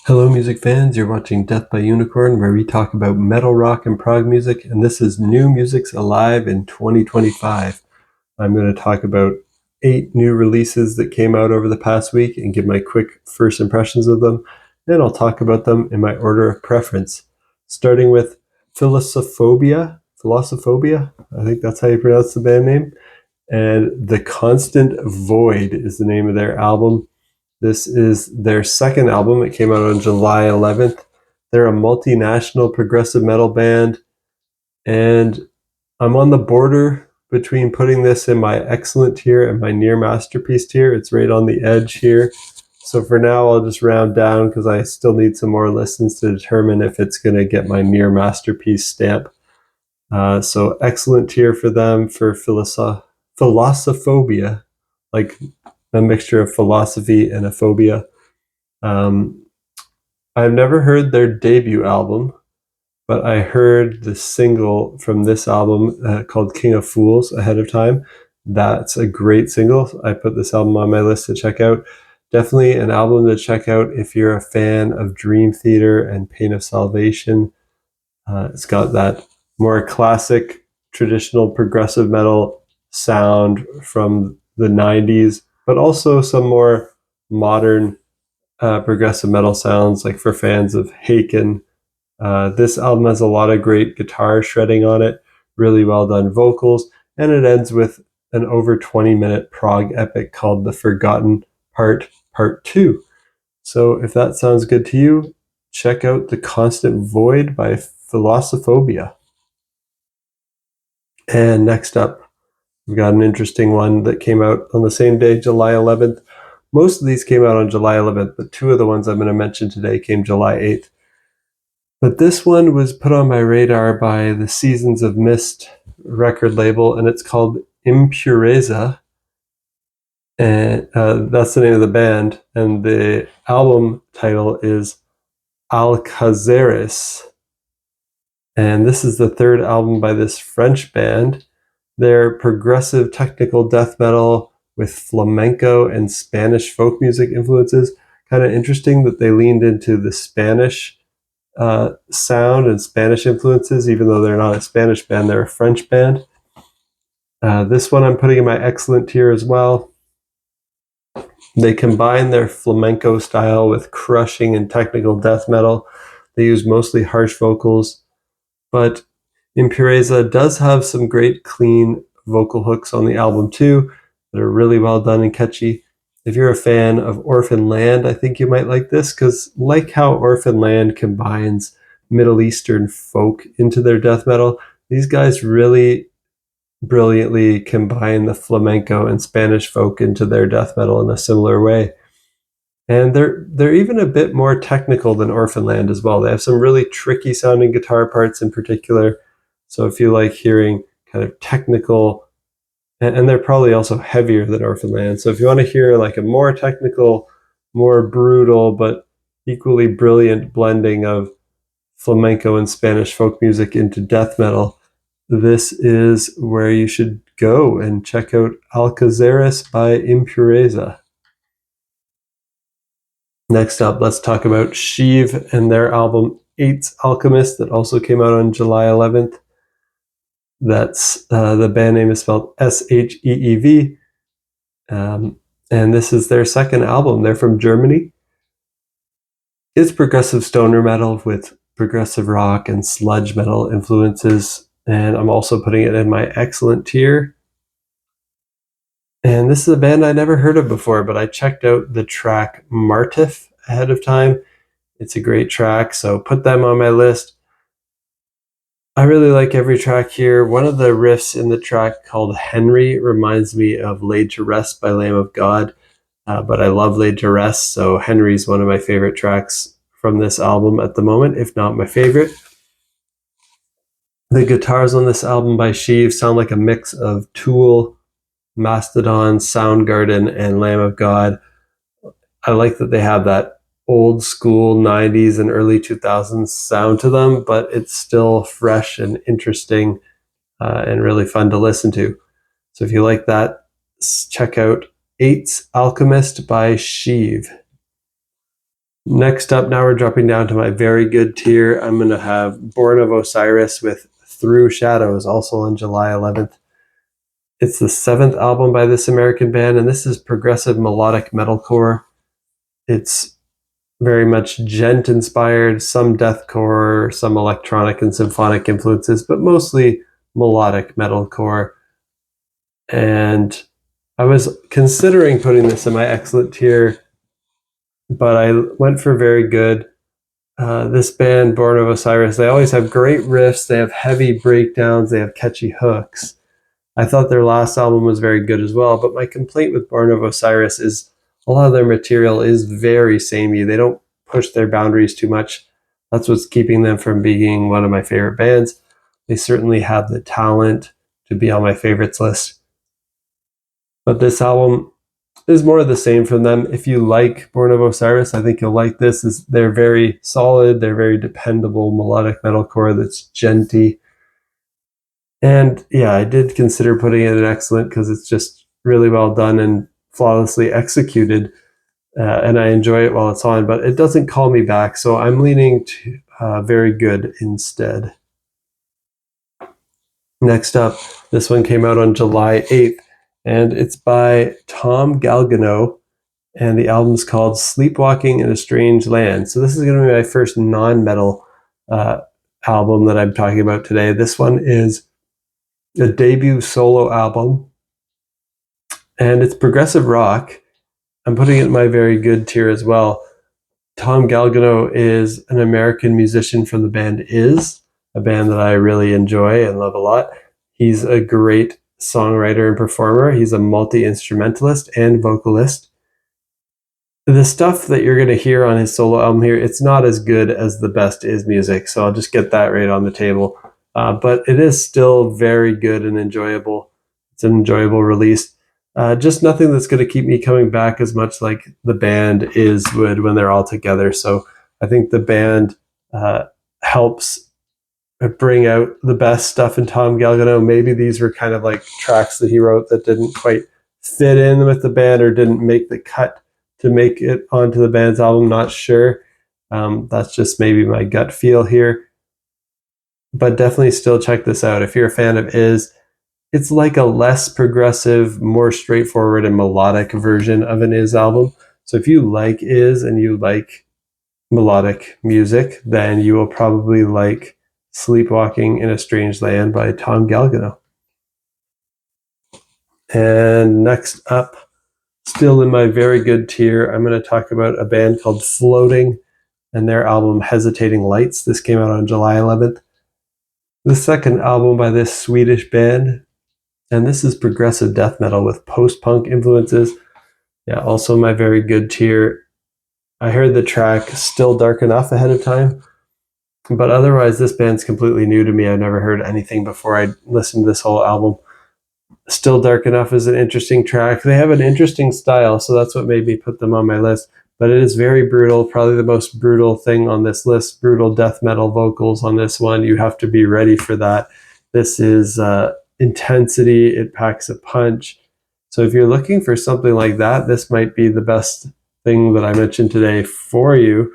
Hello music fans, you're watching Death by Unicorn, where we talk about metal, rock, and prog music, and this is New Music's Alive in 2025. I'm going to talk about 8 new releases that came out over the past week and give my quick first impressions of them, and I'll talk about them in my order of preference. Starting with Philosophobia, I think that's how you pronounce the band name, and The Constant Void is the name of their album. This is their second album. It came out on July 11th. They're a multinational progressive metal band, and I'm on the border between putting this in my excellent tier and my near masterpiece tier. It's right on the edge here. So for now, I'll just round down because I still need some more listens to determine if it's going to get my near masterpiece stamp. So excellent tier for them for Philosophobia, like a mixture of philosophy and a phobia. I've never heard their debut album, but I heard the single from this album called King of Fools ahead of time. That's a great single. I put this album on my list to check out. Definitely an album to check out if you're a fan of Dream Theater and Pain of Salvation. It's got that more classic, traditional progressive metal sound from the 90s, but also some more modern progressive metal sounds, like for fans of Haken. This album has a lot of great guitar shredding on it, really well done vocals, and it ends with an over 20-minute prog epic called The Forgotten Part 2. So if that sounds good to you, check out The Constant Void by Philosophobia. And next up, we've got an interesting one that came out on the same day, July 11th. Most of these came out on July 11th, but 2 of the ones I'm going to mention today came July 8th. But this one was put on my radar by the Seasons of Mist record label, and it's called Impureza. And that's the name of the band. And the album title is Alcázares. And this is the 3rd album by this French band. They're progressive technical death metal with flamenco and Spanish folk music influences. Kind of interesting that they leaned into the Spanish sound and Spanish influences, even though they're not a Spanish band, they're a French band. This one I'm putting in my excellent tier as well. They combine their flamenco style with crushing and technical death metal. They use mostly harsh vocals, but Impureza does have some great clean vocal hooks on the album too that are really well done and catchy. If you're a fan of Orphan Land, I think you might like this, because like how Orphan Land combines Middle Eastern folk into their death metal, these guys really brilliantly combine the flamenco and Spanish folk into their death metal in a similar way. And they're even a bit more technical than Orphan Land as well. They have some really tricky sounding guitar parts in particular. So if you like hearing kind of technical, and they're probably also heavier than Orphan Land. So if you want to hear like a more technical, more brutal, but equally brilliant blending of flamenco and Spanish folk music into death metal, this is where you should go and check out Alcázares by Impureza. Next up, let's talk about Sheev and their album Eight's Alchemist that also came out on July 11th. That's the band name is spelled Sheev. And this is their second album. They're from Germany. It's progressive stoner metal with progressive rock and sludge metal influences. And I'm also putting it in my excellent tier. And this is a band I never heard of before, but I checked out the track Martif ahead of time. It's a great track, so put them on my list. I really like every track here. One of the riffs in the track called Henry reminds me of Laid to Rest by Lamb of God, but I love Laid to Rest, so Henry's one of my favorite tracks from this album at the moment, if not my favorite. The guitars on this album by Sheev sound like a mix of Tool, Mastodon, Soundgarden, and Lamb of God. I like that they have that old school 90s and early 2000s sound to them, but it's still fresh and interesting and really fun to listen to. So if you like that, check out Eight's Alchemist by Sheev. Next up, now we're dropping down to my very good tier. I'm going to have Born of Osiris with Through Shadows, also on July 11th. It's the 7th album by this American band, and this is progressive melodic metalcore. It's very much djent inspired, some deathcore, some electronic and symphonic influences, but mostly melodic metalcore. And I was considering putting this in my excellent tier, but I went for very good. This band, Born of Osiris, they always have great riffs, they have heavy breakdowns, they have catchy hooks. I thought their last album was very good as well, but my complaint with Born of Osiris is a lot of their material is very samey. They don't push their boundaries too much. That's what's keeping them from being one of my favorite bands. They certainly have the talent to be on my favorites list. But this album is more of the same from them. If you like Born of Osiris, I think you'll like this. They're very solid, they're very dependable melodic metalcore that's djenty. And yeah, I did consider putting it in excellent because it's just really well done and flawlessly executed. And I enjoy it while it's on, but it doesn't call me back. So I'm leaning to very good instead. Next up, this one came out on July 8th, and it's by Tom Galgano, and the album's called Sleepwalking in a Strange Land. So this is going to be my first non-metal album that I'm talking about today. This one is a debut solo album, and it's progressive rock. I'm putting it in my very good tier as well. Tom Galgano is an American musician from the band Is, a band that I really enjoy and love a lot. He's a great songwriter and performer. He's a multi-instrumentalist and vocalist. The stuff that you're going to hear on his solo album here, it's not as good as the best Is music, so I'll just get that right on the table. But it is still very good and enjoyable. It's an enjoyable release. Just nothing that's going to keep me coming back as much like the band Is would when they're all together. So I think the band helps bring out the best stuff in Tom Galgano. Maybe these were kind of like tracks that he wrote that didn't quite fit in with the band or didn't make the cut to make it onto the band's album. Not sure. That's just maybe my gut feel here. But definitely still check this out. If you're a fan of Is, it's like a less progressive, more straightforward and melodic version of an Is album. So if you like Is and you like melodic music, then you will probably like Sleepwalking in a Strange Land by Tom Galgano. And next up, still in my very good tier, I'm going to talk about a band called Floating and their album Hesitating Lights. This came out on July 11th. The second album by this Swedish band, and this is progressive death metal with post-punk influences. Yeah, also my very good tier. I heard the track Still Dark Enough ahead of time, but otherwise this band's completely new to me. I've never heard anything before I listened to this whole album. Still Dark Enough is an interesting track. They have an interesting style, so that's what made me put them on my list. But it is very brutal, probably the most brutal thing on this list. Brutal death metal vocals on this one. You have to be ready for that. This is intensity. It packs a punch. So if you're looking for something like that, this might be the best thing that I mentioned today for you.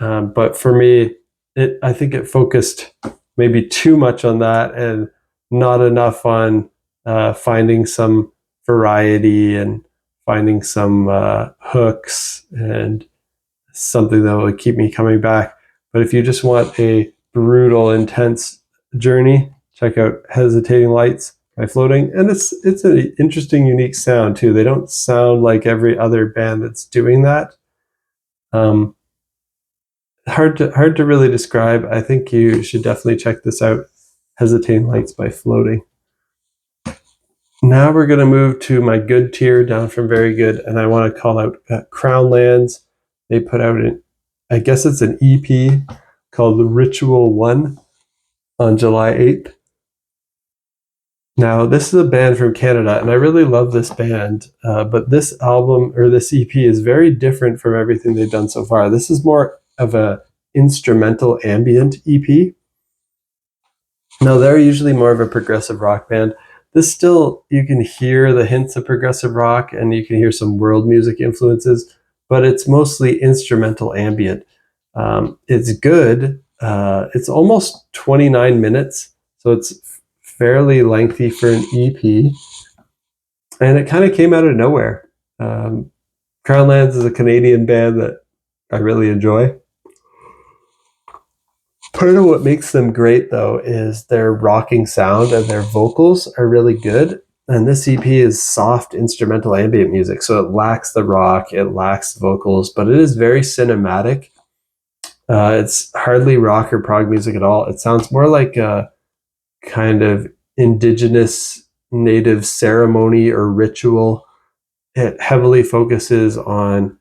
But for me, I think it focused maybe too much on that and not enough on finding some variety and finding some hooks and something that will keep me coming back. But if you just want a brutal, intense journey, check out Hesitating Lights by Floating. And it's an interesting, unique sound too. They don't sound like every other band that's doing that. Hard to really describe. I think you should definitely check this out. Hesitating Lights by Floating. Now we're going to move to my good tier down from very good, and I want to call out Crown Lands. They put out I guess it's an EP called Ritual 1 on July 8th. Now, this is a band from Canada, and I really love this band, but this album, or this EP, is very different from everything they've done so far. This is more of a instrumental ambient EP. Now, they're usually more of a progressive rock band. This still, you can hear the hints of progressive rock, and you can hear some world music influences, but it's mostly instrumental ambient. It's good. It's almost 29 minutes, so it's fairly lengthy for an EP, and it kind of came out of nowhere. Crown Lands is a Canadian band that I really enjoy. Part of what makes them great, though, is their rocking sound, and their vocals are really good. And this EP is soft instrumental ambient music, so it lacks the rock, it lacks vocals, but it is very cinematic. It's hardly rock or prog music at all. It sounds more like a kind of indigenous native ceremony or ritual. It heavily focuses on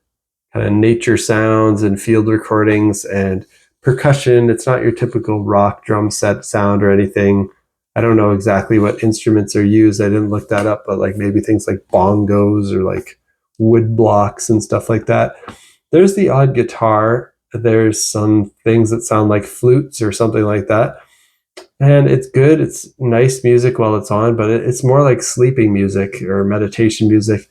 kind of nature sounds and field recordings and percussion. It's not your typical rock drum set sound or anything. I don't know exactly what instruments are used. I didn't look that up, but like maybe things like bongos or like wood blocks and stuff like that. There's the odd guitar. There's some things that sound like flutes or something like that. And it's good. It's nice music while it's on, but it's more like sleeping music or meditation music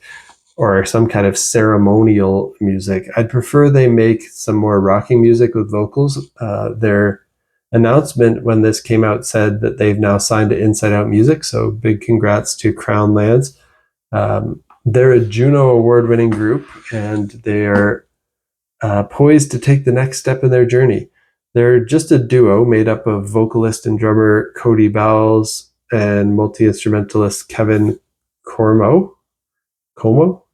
or some kind of ceremonial music. I'd prefer they make some more rocking music with vocals. Their announcement when this came out said that they've now signed to Inside Out Music, so big congrats to Crown Lands. They're a Juno award-winning group, and they are poised to take the next step in their journey. They're just a duo made up of vocalist and drummer Cody Bowles and multi-instrumentalist Kevin Como.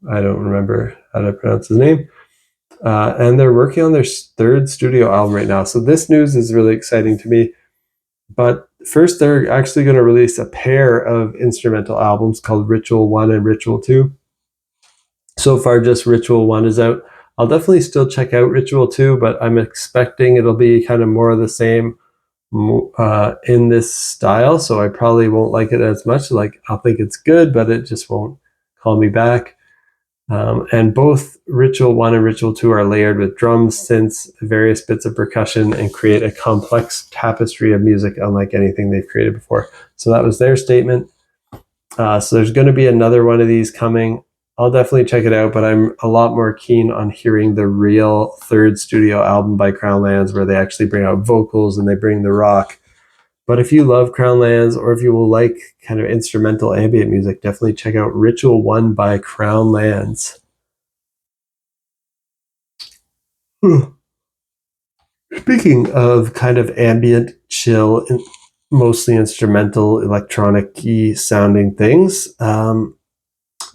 I don't remember how to pronounce his name. And they're working on their third studio album right now. So this news is really exciting to me. But first, they're actually going to release a pair of instrumental albums called Ritual 1 and Ritual 2. So far, just Ritual 1 is out. I'll definitely still check out Ritual 2, but I'm expecting it'll be kind of more of the same in this style. So I probably won't like it as much. Like, I'll think it's good, but it just won't call me back. And both Ritual 1 and Ritual 2 are layered with drums, synths, various bits of percussion, and create a complex tapestry of music unlike anything they've created before. So that was their statement. So there's going to be another one of these coming. I'll definitely check it out, but I'm a lot more keen on hearing the real third studio album by Crown Lands where they actually bring out vocals and they bring the rock. But if you love Crown Lands, or if you will like kind of instrumental ambient music, definitely check out Ritual 1 by Crown Lands. Speaking of kind of ambient, chill, mostly instrumental, electronic-y sounding things,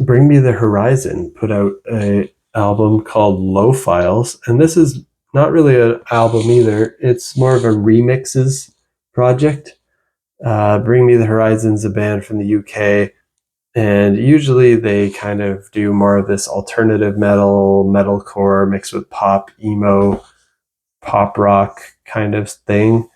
Bring Me the Horizon put out an album called Low Files, and this is not really an album either. It's more of a remixes project. Bring Me the Horizon's a band from the UK, and usually they kind of do more of this alternative metal, metalcore mixed with pop, emo, pop rock kind of thing.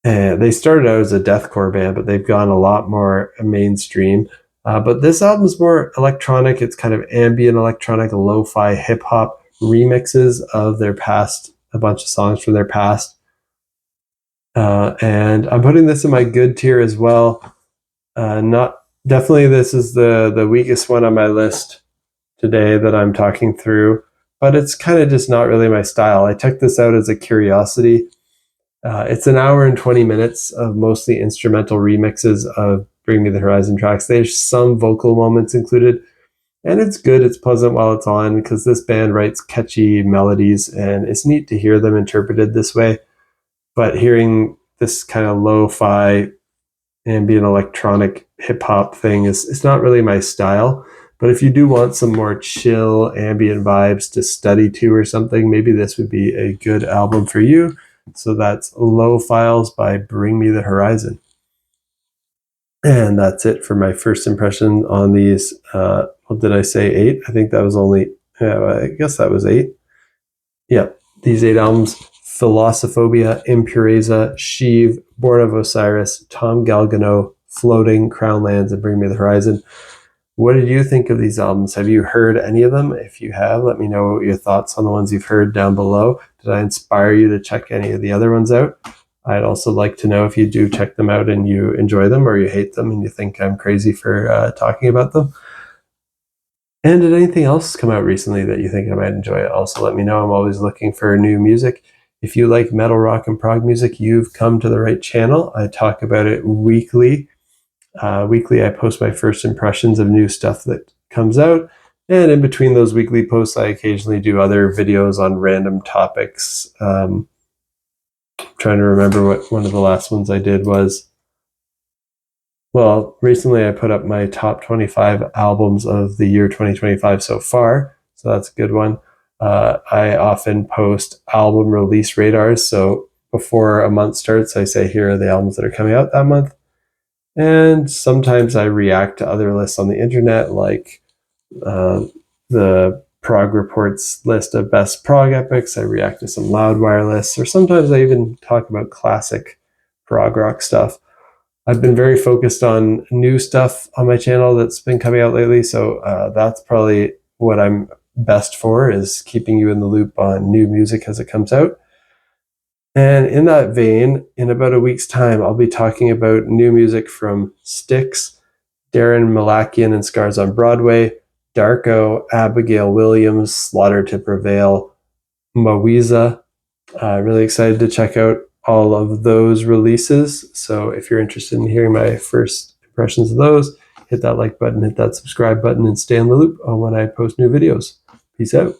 And they started out as a deathcore band, but they've gone a lot more mainstream. But this album's more electronic. It's kind of ambient electronic, lo-fi hip-hop remixes of their past, a bunch of songs from their past. And I'm putting this in my good tier as well. Not definitely this is the weakest one on my list today that I'm talking through, but it's kind of just not really my style. I took this out as a curiosity. It's an hour and 20 minutes of mostly instrumental remixes of Bring Me the Horizon tracks. There's some vocal moments included, and it's good. It's pleasant while it's on because this band writes catchy melodies, and it's neat to hear them interpreted this way. But hearing this kind of lo-fi ambient electronic hip-hop thing it's not really my style. But if you do want some more chill ambient vibes to study to or something, maybe this would be a good album for you. So that's Low Files by Bring Me the Horizon. And that's it for my first impression on these. What did I say? 8? I think that was only, I guess that was 8. Yeah, these 8 albums: Philosophobia, Impureza, Sheev, Born of Osiris, Tom Galgano, Floating, Crown Lands, and Bring Me the Horizon. What did you think of these albums? Have you heard any of them? If you have, let me know your thoughts on the ones you've heard down below. Did I inspire you to check any of the other ones out? I'd also like to know if you do check them out and you enjoy them, or you hate them and you think I'm crazy for talking about them. And did anything else come out recently that you think I might enjoy? Also, let me know. I'm always looking for new music. If you like metal, rock, and prog music, you've come to the right channel. I talk about it weekly. Weekly, I post my first impressions of new stuff that comes out. And in between those weekly posts, I occasionally do other videos on random topics. I'm trying to remember what one of the last ones I did was. Well, recently I put up my top 25 albums of the year 2025 so far. So that's a good one. I often post album release radars. So before a month starts, I say, here are the albums that are coming out that month. And sometimes I react to other lists on the internet, like the Prog Report's list of best prog epics. I react to some Loudwire lists, or sometimes I even talk about classic prog rock stuff. I've been very focused on new stuff on my channel that's been coming out lately, so that's probably what I'm best for, is keeping you in the loop on new music as it comes out. And in that vein, in about a week's time, I'll be talking about new music from Styx, Darren Malakian and Scars on Broadway, Darko, Abigail Williams, Slaughter to Prevail, Mawiza. Really excited to check out all of those releases. So if you're interested in hearing my first impressions of those, hit that like button, hit that subscribe button, and stay in the loop on when I post new videos. Peace out.